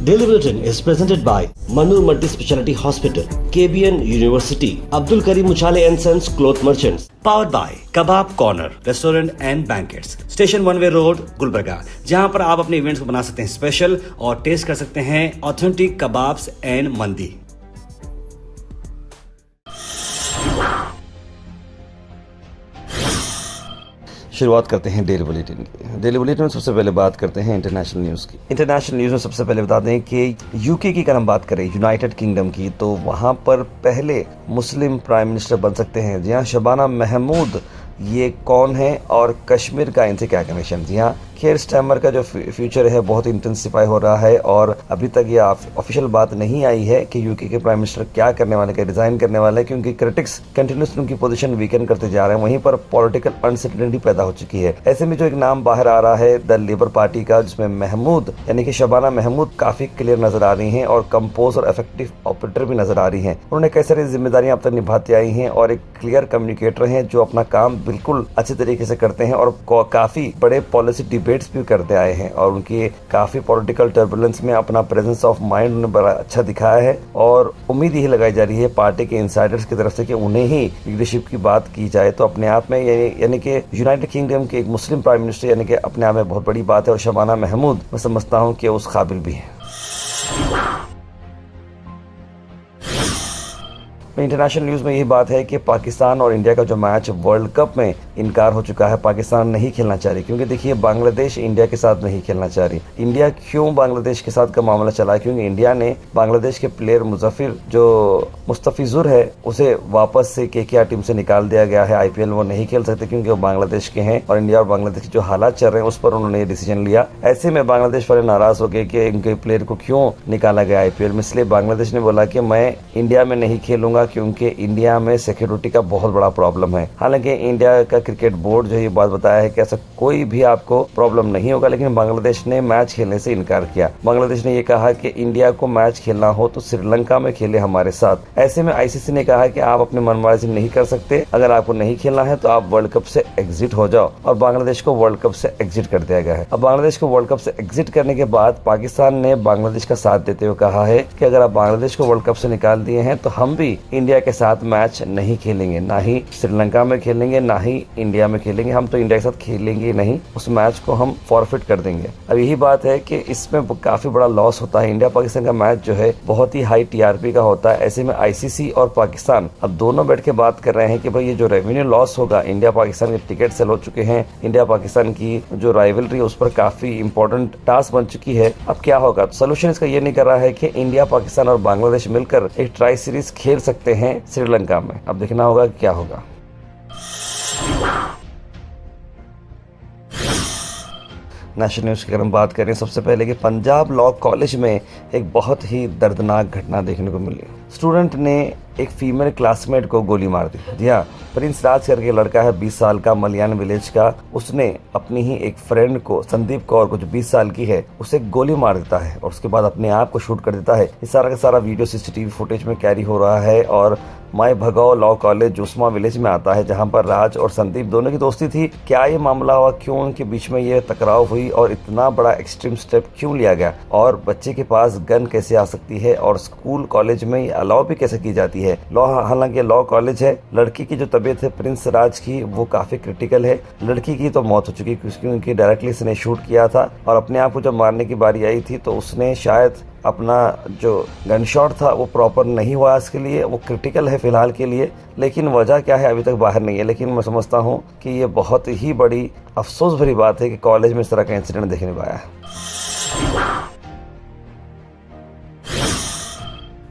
Daily Bulletin is presented by Manur Multi-Speciality Hospital, KBN University, Abdul Karim Uchale and Sons Cloth Merchants. Powered by Kebab Corner Restaurant and Banquets, Station One Way Road, Gulbarga, जहां पर आप अपने events को बना सकते हैं special और test कर सकते हैं ऑथेंटिक कबाब्स एंड मंदी। शुरुआत करते हैं डेली बुलेटिन की। डेली बुलेटिन में सबसे पहले बात करते हैं इंटरनेशनल न्यूज़ की। इंटरनेशनल न्यूज़ में सबसे पहले बता दें कि यूके की अगर हम बात करें, यूनाइटेड किंगडम की, तो वहाँ पर पहले मुस्लिम प्राइम मिनिस्टर बन सकते हैं। जी हाँ, शबाना महमूद ये कौन है और कश्मीर का इनसे क्या कनेक्शन। जी हाँ, केयर स्टारमर का जो फ्यूचर है बहुत इंटेंसिफाई हो रहा है और अभी तक ये ऑफिशियल बात नहीं आई है कि यूके के प्राइम मिनिस्टर क्या करने वाले, क्या रिजाइन करने वाले, क्योंकि क्रिटिक्स कंटिन्यूसली उनकी पोजीशन वीकन करते जा रहे हैं। वहीं पर पॉलिटिकल अनसर्टेनिटी पैदा हो चुकी है। ऐसे में जो एक नाम बाहर आ रहा है द लेबर पार्टी का, जिसमें महमूद यानी कि शबाना महमूद काफी क्लियर नजर आ रही हैं और कंपोज और इफेक्टिव ऑपरेटर भी नजर आ रही हैं। उन्होंने कई सारी जिम्मेदारियां अब तक निभाती आई हैं और एक क्लियर कम्युनिकेटर हैं जो अपना काम बिल्कुल अच्छे तरीके से करते हैं और काफी बड़े पॉलिसी डिबेट्स भी करते आए हैं और उनकी काफी पॉलिटिकल टर्बुलेंस में अपना प्रेजेंस ऑफ माइंड उन्हें बड़ा अच्छा दिखाया है। और उम्मीद यही लगाई जा रही है पार्टी के इंसाइडर्स की तरफ से कि उन्हें ही लीडरशिप की बात की जाए तो अपने आप में यानी कि यूनाइटेड किंगडम के एक मुस्लिम प्राइम मिनिस्टर यानी कि अपने आप में बहुत बड़ी बात है। और शबाना महमूद मैं समझता हूँ कि उस काबिल भी है। इंटरनेशनल न्यूज़ में यही बात है कि पाकिस्तान और इंडिया का जो मैच वर्ल्ड कप में इनकार हो चुका है। पाकिस्तान नहीं खेलना चाह रही क्योंकि देखिए बांग्लादेश इंडिया के साथ नहीं खेलना चाह रही। इंडिया क्यों बांग्लादेश के साथ का मामला चला है? क्योंकि इंडिया ने बांग्लादेश के प्लेयर मुजफ्फर जो मुस्तफिजुर है उसे वापस से केकेआर टीम से निकाल दिया गया है। आईपीएल वो नहीं खेल सकते क्योंकि वो बांग्लादेश के हैं और इंडिया और बांग्लादेश के जो हालात चल रहे हैं उस पर उन्होंने ये डिसीजन लिया। ऐसे में बांग्लादेश वाले नाराज हो गए कि इनके प्लेयर को क्यों निकाला गया आईपीएल में। इसलिए बांग्लादेश ने बोला कि मैं इंडिया में नहीं खेलूंगा क्योंकि इंडिया में सिक्योरिटी का बहुत बड़ा प्रॉब्लम है। हालांकि इंडिया का क्रिकेट बोर्ड जो ये बात बताया है कि ऐसा कोई भी आपको प्रॉब्लम नहीं होगा, लेकिन बांग्लादेश ने मैच खेलने से इनकार किया। बांग्लादेश ने ये कहा कि इंडिया को मैच खेलना हो तो श्रीलंका में खेले हमारे साथ। ऐसे में आईसीसी ने कहा कि आप अपनी मनमानी नहीं कर सकते, अगर आपको नहीं खेलना है तो आप वर्ल्ड कप से एग्जिट हो जाओ। और बांग्लादेश को वर्ल्ड कप से एग्जिट कर दिया गया है। अब बांग्लादेश को वर्ल्ड कप से एग्जिट करने के बाद पाकिस्तान ने बांग्लादेश का साथ देते हुए कहा है कि अगर आप बांग्लादेश को वर्ल्ड कप से निकाल दिए हैं तो हम भी इंडिया के साथ मैच नहीं खेलेंगे, ना ही श्रीलंका में खेलेंगे, ना ही इंडिया में खेलेंगे। हम तो इंडिया के साथ खेलेंगे नहीं, उस मैच को हम फॉरफिट कर देंगे। अब यही बात है कि इसमें काफी बड़ा लॉस होता है। इंडिया पाकिस्तान का मैच जो है बहुत ही हाई टीआरपी का होता है। ऐसे में आईसीसी और पाकिस्तान अब दोनों बैठ के बात कर रहे हैं कि भाई ये जो रेवेन्यू लॉस होगा, इंडिया पाकिस्तान के टिकट सेल हो चुके हैं, इंडिया पाकिस्तान की जो राइवलरी है उस पर काफी इंपॉर्टेंट टास्क बन चुकी है। अब क्या होगा? तो सोल्यूशन इसका ये नहीं कर रहा है कि इंडिया पाकिस्तान और बांग्लादेश मिलकर एक ट्राई सीरीज खेल सकते हैं श्रीलंका में। अब देखना होगा क्या होगा। नेशनल न्यूज़ की अगर हम बात करें सबसे पहले कि पंजाब लॉ कॉलेज में एक बहुत ही दर्दनाक घटना देखने को मिली। स्टूडेंट ने एक फीमेल क्लासमेट को गोली मार दी। जी हाँ, प्रिंस राज करके लड़का है 20 साल का, मलयान विलेज का। उसने अपनी ही एक फ्रेंड को, संदीप कौर को, जो 20 साल की है, उसे गोली मार देता है और उसके बाद अपने आप को शूट कर देता है। ये सारा का सारा वीडियो सीसीटीवी फुटेज में कैरी हो रहा है और माई भगाओ लॉ कॉलेज जोस्मा विलेज में आता है जहां पर राज और संदीप दोनों की दोस्ती थी। क्या ये मामला हुआ, क्यों उनके बीच में ये टकराव हुई और इतना बड़ा एक्सट्रीम स्टेप क्यों लिया गया, और बच्चे के पास गन कैसे आ सकती है और स्कूल कॉलेज में अलाउ भी कैसे की जाती है। लॉ, हालांकि लॉ कॉलेज है। लड़की की जो तबीयत है प्रिंस राज की वो काफी क्रिटिकल है। लड़की की तो मौत हो चुकी क्योंकि उनकी डायरेक्टली इसने शूट किया था और अपने आप को जब मारने की बारी आई थी तो उसने शायद अपना जो गन शॉट था वो प्रॉपर नहीं हुआ, इसके लिए वो क्रिटिकल है फिलहाल के लिए। लेकिन वजह क्या है अभी तक बाहर नहीं है। लेकिन मैं समझता हूँ कि ये बहुत ही बड़ी अफसोस भरी बात है कि कॉलेज में इस तरह का इंसिडेंट देखने को आया है।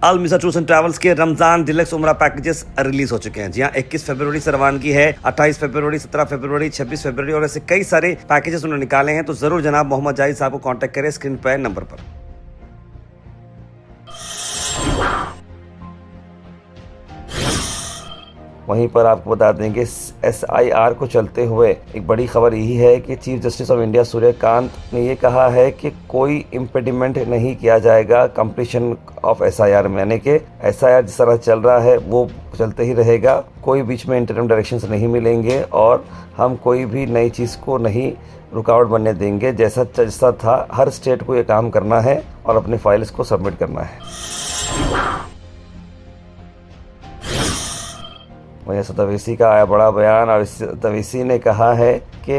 अल मिज़ा टूर्स एंड ट्रैवल्स के रमजान डिलक्स उम्रा पैकेजेस रिलीज हो चुके हैं। जी हाँ, 21 फरवरी से रवानगी है, 28 फरवरी, 17 फरवरी, 26 फरवरी और ऐसे कई सारे पैकेजेस उन्होंने निकाले हैं। तो जरूर जनाब मोहम्मद जाहिद साहब को कांटेक्ट करें स्क्रीन पर नंबर पर। वहीं पर आपको बता दें कि SIR को चलते हुए एक बड़ी खबर यही है कि chief justice of India Suryakant ने ये कहा है कि कोई इम्पेडिमेंट नहीं किया जाएगा कंप्लीशन ऑफ SIR में, यानी कि SIR जिस तरह चल रहा है वो चलते ही रहेगा। कोई बीच में इंटरम डायरेक्शंस नहीं मिलेंगे और हम कोई भी नई चीज़ को नहीं रुकावट बनने देंगे। जैसा था हर स्टेट को ये काम करना है और अपनी फाइल्स को सबमिट करना है। वहीं सतवैसी का आया बड़ा बयान और सतवैसी ने कहा है कि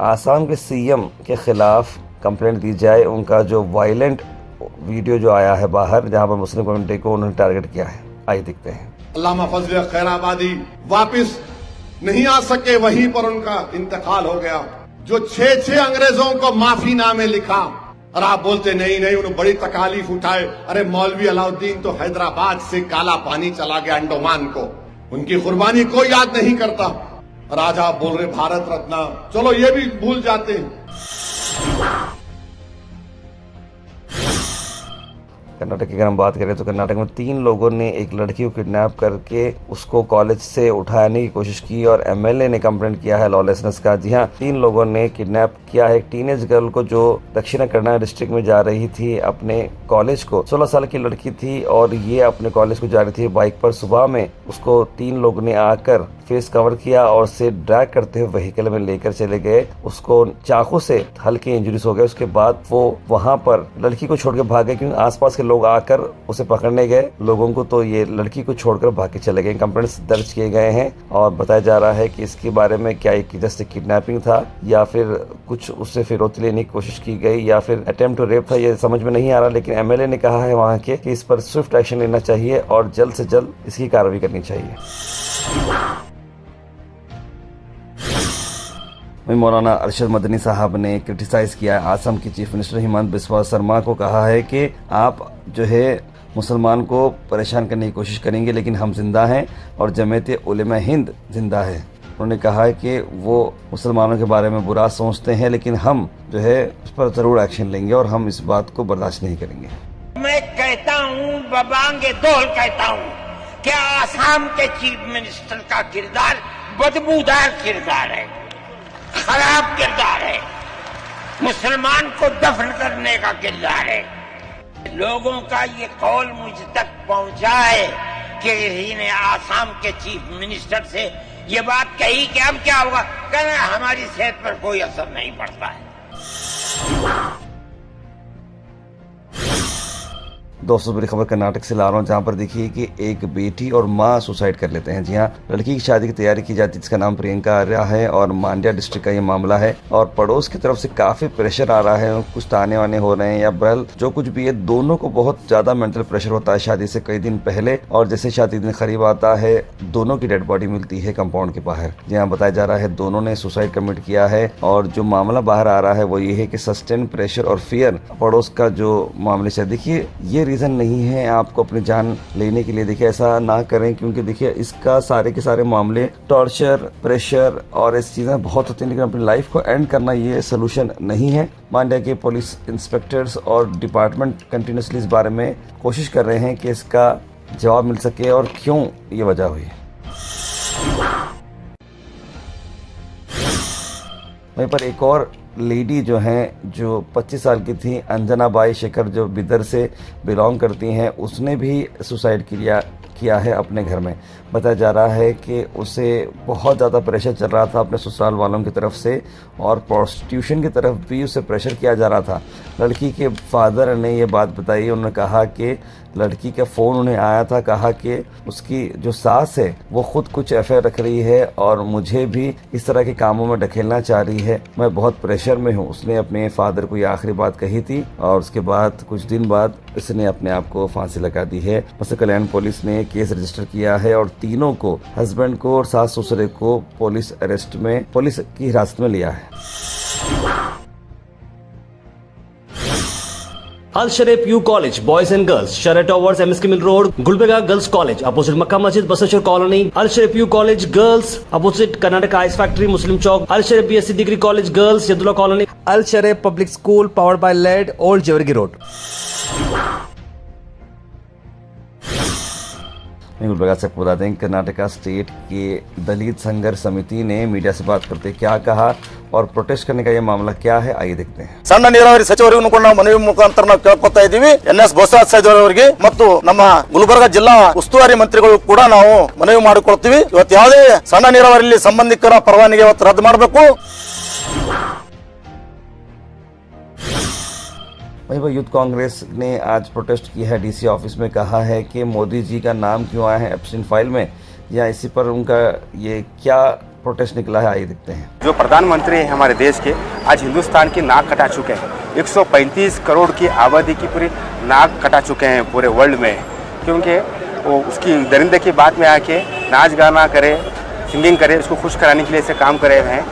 आसाम के सीएम के खिलाफ कंप्लेंट दी जाए। उनका जो वायलेंट वीडियो जो आया है बाहर, जहां पर मुस्लिम कम्युनिटी को उन्होंने टारगेट किया है, आइए देखते हैं। अल्लामा फजल खैराबादी वापिस नहीं आ सके, वहीं पर उनका इंतकाल हो गया। जो 6 अंग्रेजों को माफीनामे लिखा और आप बोलते नहीं नहीं उन्होंने बड़ी तकालीफ उठाए। अरे मौलवी अलाउद्दीन तो हैदराबाद से काला पानी चला गया अंडोमान को, उनकी कुर्बानी कोई याद नहीं करता। और आज आप बोल रहे भारत रत्न, चलो ये भी भूल जाते हैं। कर्नाटक की अगर हम बात करें तो कर्नाटक में 3 लोगों ने एक लड़की को किडनैप करके उसको कॉलेज से उठाने की कोशिश की और एमएलए ने कंप्लेंट किया है लॉलेसनेस का। जी हाँ, 3 लोगों ने किडनैप किया है एक टीनेज गर्ल को जो दक्षिण कन्नड़ डिस्ट्रिक्ट में जा रही थी अपने कॉलेज को। 16 साल की लड़की थी और ये अपने कॉलेज को जा रही थी बाइक पर। सुबह में उसको 3 लोगों ने आकर फेस कवर किया और उसे ड्रैग करते हुए व्हीकल में लेकर चले गए। उसको चाकू से हल्के इंजरीज हो गए। उसके बाद वो वहां पर लड़की को छोड़ के भाग गए, क्योंकि आसपास के लोग आकर उसे पकड़ने गए लोगों को, तो ये लड़की को छोड़कर भाग के चले गए। कंप्लेंट्स दर्ज किए गए हैं और बताया जा रहा है कि इसके बारे में क्या एक जस्ट किडनैपिंग था या फिर कुछ उससे फिरौती लेने की कोशिश की गई या फिर अटेम्प्ट टू रेप था, ये समझ में नहीं आ रहा। लेकिन एमएलए ने कहा है वहां के कि इस पर स्विफ्ट एक्शन लेना चाहिए और जल्द से जल्द इसकी कार्रवाई करनी चाहिए। वहीं मौलाना अरशद मदनी साहब ने क्रिटिसाइज किया है आसाम के चीफ मिनिस्टर हिमंत बिस्वा शर्मा को। कहा है कि आप जो है मुसलमान को परेशान करने की कोशिश करेंगे, लेकिन हम जिंदा हैं और जमीयत उलेमा हिंद जिंदा है। उन्होंने कहा है कि वो मुसलमानों के बारे में बुरा सोचते हैं, लेकिन हम जो है उस पर जरूर एक्शन लेंगे और हम इस बात को बर्दाश्त नहीं करेंगे। मैं कहता हूँ, बबांगे दौल कहता हूँ कि आसाम के चीफ मिनिस्टर का किरदार बदबूदार किरदार है, खराब किरदार है, मुसलमान को दफन करने का किरदार है। लोगों का ये कौल मुझ तक पहुंचा है कि किसी ने आसाम के चीफ मिनिस्टर से ये बात कही कि अब क्या होगा, कहना हमारी सेहत पर कोई असर नहीं पड़ता है। दोस्तों, बड़ी खबर कर्नाटक से ला रहा हूँ, जहाँ पर देखिए कि एक बेटी और माँ सुसाइड कर लेते हैं। जी हाँ, लड़की की शादी की तैयारी की जाती है जिसका नाम प्रियंका आर्या है और मांड्या डिस्ट्रिक्ट का ये मामला है और पड़ोस की तरफ से काफी प्रेशर आ रहा है, कुछ ताने वाने हो रहे हैं या बहल जो कुछ भी है। दोनों को बहुत ज्यादा मेंटल प्रेशर होता है शादी से कई दिन पहले, और जैसे शादी दिन करीब आता है दोनों की डेड बॉडी मिलती है कंपाउंड के बाहर। जी हाँ, बताया जा रहा है दोनों ने सुसाइड कमिट किया है और जो मामला बाहर आ रहा है वो ये है कि सस्टेन प्रेशर और फियर पड़ोस का जो मामले से। देखिए, ये रीजन नहीं है आपको अपनी जान लेने के लिए। देखिए, ऐसा ना करें, क्योंकि देखिए इसका सारे के सारे मामले टॉर्चर, प्रेशर और ऐसी चीजें बहुत होती हैं, लेकिन अपनी लाइफ को एंड करना ये सोल्यूशन नहीं है। मांड्या के पुलिस इंस्पेक्टर्स और डिपार्टमेंट कंटिन्यूसली इस बारे में कोशिश कर रहे हैं कि इसका जवाब मिल सके और क्यों ये वजह हुई। वहीं पर एक और लेडी जो हैं, जो 25 साल की थी, अंजना बाई शेखर, जो बिदर से बिलोंग करती हैं, उसने भी सुसाइड किया है अपने घर में। बताया जा रहा है कि उसे बहुत ज़्यादा प्रेशर चल रहा था अपने ससुराल वालों की तरफ से और प्रोस्टिट्यूशन की तरफ भी उसे प्रेशर किया जा रहा था। लड़की के फादर ने ये बात बताई। उन्होंने कहा कि लड़की का फ़ोन उन्हें आया था, कहा कि उसकी जो सास है वो खुद कुछ अफेयर रख रही है और मुझे भी इस तरह के कामों में ढकेलना चाह रही है, मैं बहुत प्रेशर में हूँ। उसने अपने फादर को ये आखिरी बात कही थी और उसके बाद कुछ दिन बाद इसने अपने आप को फांसी लगा दी है। मत्स्य कल्याण पुलिस ने केस रजिस्टर किया है और तीनों को, हस्बैंड को और सास ससुरे को, पुलिस की हिरासत में लिया है। Al Sharif U College, Boys and Girls, Shara Towers, MSK Mill Road, Gulbega Girls College, opposite Makkah Masjid, Basachar Colony. Al Sharif U College Girls, opposite Karnataka Ice Factory, Muslim Chowk. Al Sharif BSc Degree College Girls, Yadullah Colony. Al Sharif Public School, powered by LED, Old Jewargi Road. Gulbarga से आपको बता दें, Karnataka state के दलित संघर्ष समिति ने media से बात करते क्या कहा और प्रोटेस्ट करने का ये मामला क्या है, आइए देखते हैं। ಸಣ್ಣ ನೀರಾವರಿ ಸಚಿವರಿಗೂ ಕೂಡ ನಾವು ಮನವಿ ಮುಖಾಂತರ ನಾವು ಕೇಳ್ಕೊತಾ ಇದೀವಿ। NS ಬೋಸರಾಜ್ ಸಚಿವರು ಅವರಿಗೆ ಮತ್ತು ನಮ್ಮ ಗುಲ್ಬರ್ಗ ಜಿಲ್ಲಾ ಉಸ್ತುವಾರಿ ಮಂತ್ರಿಗಳು ಕೂಡ ನಾವು ಮನವಿ ಮಾಡಿಕೊಳ್ತೀವಿ। ಇವತ್ತು ಯಾವುದೇ ಸಣ್ಣ ನೀರಾವರಿಯಲ್ಲಿ ಸಂಬಂಧಿಕರ ಪರವಾನಗಿ ಇವತ್ತು ರದ್ದು ಮಾಡಬೇಕು। वहीं पर यूथ कांग्रेस ने आज प्रोटेस्ट किया है डीसी ऑफिस में, कहा है कि मोदी जी का नाम क्यों आया है एब्स्टिन फाइल में, या इसी पर उनका ये क्या प्रोटेस्ट निकला है, आइए देखते हैं। जो प्रधानमंत्री हैं हमारे देश के, आज हिंदुस्तान की नाक कटा चुके हैं। 135 करोड़ की आबादी की पूरी नाक कटा चुके हैं पूरे वर्ल्ड में, क्योंकि वो उसकी दरिंदे की बात में आके नाच गाना करे, सिंगिंग करे, उसको खुश कराने के लिए ऐसे काम करे हुए हैं।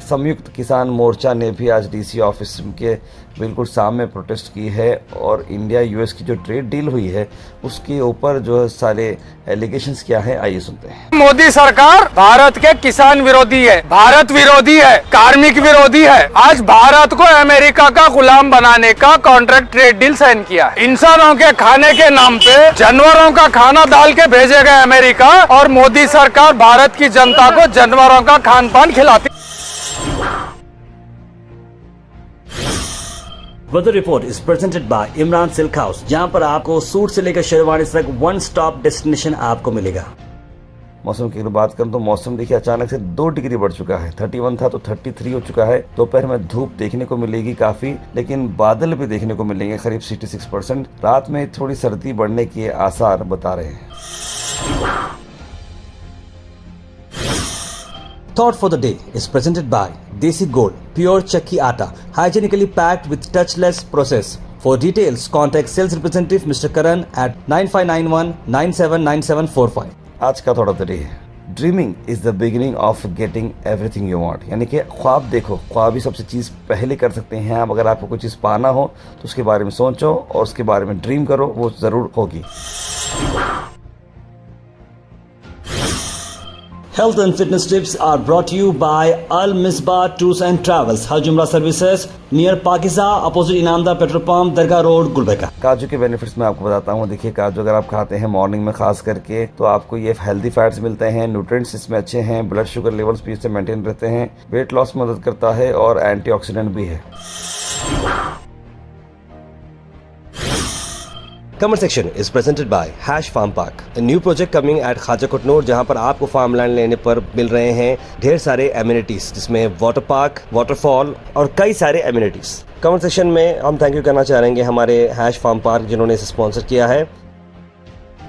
संयुक्त किसान मोर्चा ने भी आज डीसी ऑफिस के बिल्कुल सामने प्रोटेस्ट की है और इंडिया यूएस की जो ट्रेड डील हुई है उसके ऊपर जो सारे एलिगेशंस क्या है, आइए सुनते हैं। मोदी सरकार भारत के किसान विरोधी है, भारत विरोधी है, कार्मिक विरोधी है। आज भारत को अमेरिका का गुलाम बनाने का कॉन्ट्रैक्ट ट्रेड डील साइन किया है। इंसानों के खाने के नाम पे जानवरों का खाना डाल के भेजे गए अमेरिका, और मोदी सरकार भारत की जनता को जानवरों का खान पान खिलाती। Weather report is presented by Imran Silk House, जहां पर आपको सूट से लेकर शेरवानी तक वन स्टॉप डेस्टिनेशन आपको मिलेगा। मौसम की अगर बात करें तो मौसम देखिए अचानक से 2 डिग्री बढ़ चुका है, 31 था तो 33 हो चुका है। दोपहर में धूप देखने को मिलेगी काफी, लेकिन बादल भी देखने को मिलेंगे करीब 66%। रात में थोड़ी सर्दी बढ़ने के आसार बता रहे हैं। Thought for the day is presented by Desi Gold, pure chakki atta, hygienically packed with touchless process. For details, contact sales representative Mr. Karan at 9591979745. आज का थॉट ऑफ द डे है, dreaming is the beginning of getting everything you want, यानी कि ख्वाब देखो, ख्वाब ही सबसे चीज़ पहले कर सकते हैं आप। अगर आपको कोई चीज़ पाना हो तो उसके बारे में सोचो और उसके बारे में ड्रीम करो, वो ज़रूर होगी। Health and fitness tips are brought to you by Al Misbah Tours and Travels, Hajj Umrah Services, near Pakiza, opposite Inamda Petrol Pump, Dargah Road, Gulbarga। काजू के बेनिफिट्स मैं आपको बताता हूँ। देखिए काजू अगर आप खाते हैं मॉर्निंग में खास करके तो आपको ये हेल्दी फैट्स मिलते हैं, न्यूट्रिएंट्स इसमें अच्छे हैं, ब्लड शुगर लेवल्स भी इससे मेंटेन रहते हैं, वेट लॉस में मदद करता है और एंटीऑक्सीडेंट भी है। Comment section is presented by Hash Farm Park, a new project coming at Khaja Kotnoor, जहां पर आपको फार्म लैंड लेने पर मिल रहे हैं ढेर सारे एमिनिटीज, जिसमें वाटर पार्क, वाटरफॉल और कई सारे एमिनिटीज। कमेंट सेक्शन में हम थैंक यू करना चाहेंगे हमारे हैश फार्म पार्क जिन्होंने इसे स्पॉन्सर किया है।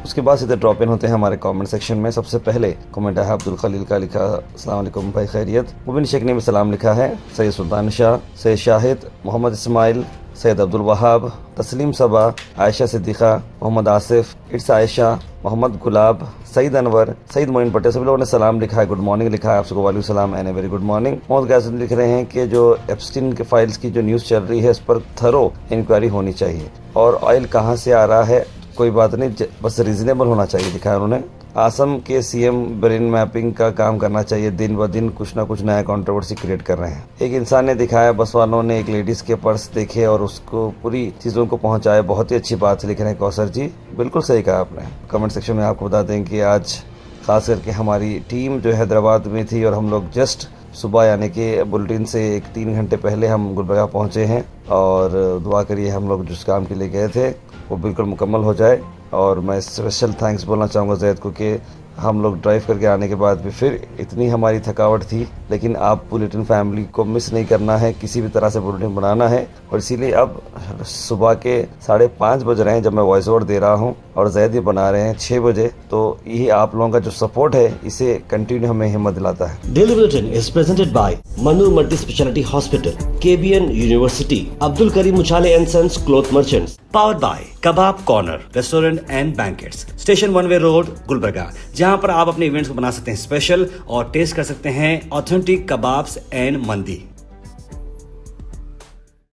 उसके बाद सीधे ड्रॉप इन होते हैं हमारे कमेंट सेक्शन में। सबसे पहले कमेंट है अब्दुल खलील का, लिखा अस्सलाम वालेकुम भाई खैरियत। मुबिन शेख ने भी सलाम लिखा है। सैयद सुल्तान शाह, सैयद शाहिद, मोहम्मद इस्माइल, सैयद अब्दुल वहाब, तस्लीम सबा, आयशा सिद्दीक़ा, मोहम्मद आसिफ, इट्स आयशा, मोहम्मद गुलाब, सईद अनवर, सईद मोइन पटेल, सभी लोगों ने सलाम लिखा है, गुड मॉर्निंग लिखा है। आप सबको वालेकुम सलाम and a very good morning. Mohammad Gajid लिख रहे हैं कि जो एप्स्टीन के फाइल्स की जो न्यूज़ चल रही है इस पर थरो इंक्वायरी होनी चाहिए, और ऑयल कहाँ से आ रहा है कोई बात नहीं, बस रीजनेबल होना चाहिए, लिखा है उन्होंने। आसम के सीएम ब्रेन मैपिंग का काम करना चाहिए, दिन ब दिन कुछ ना कुछ नया कंट्रोवर्सी क्रिएट कर रहे हैं। एक इंसान ने दिखाया, बस वालों ने एक लेडीज के पर्स देखे और उसको पूरी चीज़ों को पहुंचाया, बहुत ही अच्छी बात लिख रहे हैं कौसर जी, बिल्कुल सही कहा आपने। कमेंट सेक्शन में आपको बता दें कि आज खास करके हमारी टीम जो हैदराबाद में थी और हम लोग जस्ट सुबह यानी कि बुलेटिन से 3 घंटे पहले हम गुलबर्गा पहुंचे हैं, और दुआ करिए हम लोग जिस काम के लिए गए थे वो बिल्कुल मुकम्मल हो जाए। और मैं स्पेशल थैंक्स बोलना चाहूँगा जैद को कि हम लोग ड्राइव करके आने के बाद भी फिर इतनी हमारी थकावट थी, लेकिन आप बुलेटिन फैमिली को मिस नहीं करना है, किसी भी तरह से बुलेटिन बनाना है। और इसीलिए अब सुबह के 5:30 बज रहे हैं जब मैं वॉइस ओवर दे रहा हूं, और जैद ये बना रहे हैं 6 बजे। तो यही आप लोगों का जो सपोर्ट है इसे कंटिन्यू हमें हिम्मत दिलाता है। Daily bulletin is presented by Manur multi speciality hospital, KBN university, Abdul Karim Muchhale and sons cloth merchants, powered by kabab corner restaurant and banquets, station 1 way road, Gulbarga, जहां पर आप अपने इवेंट्स को बना सकते हैं स्पेशल और टेस्ट कर सकते हैं ऑथेंटिक कबाब्स एंड मंदी।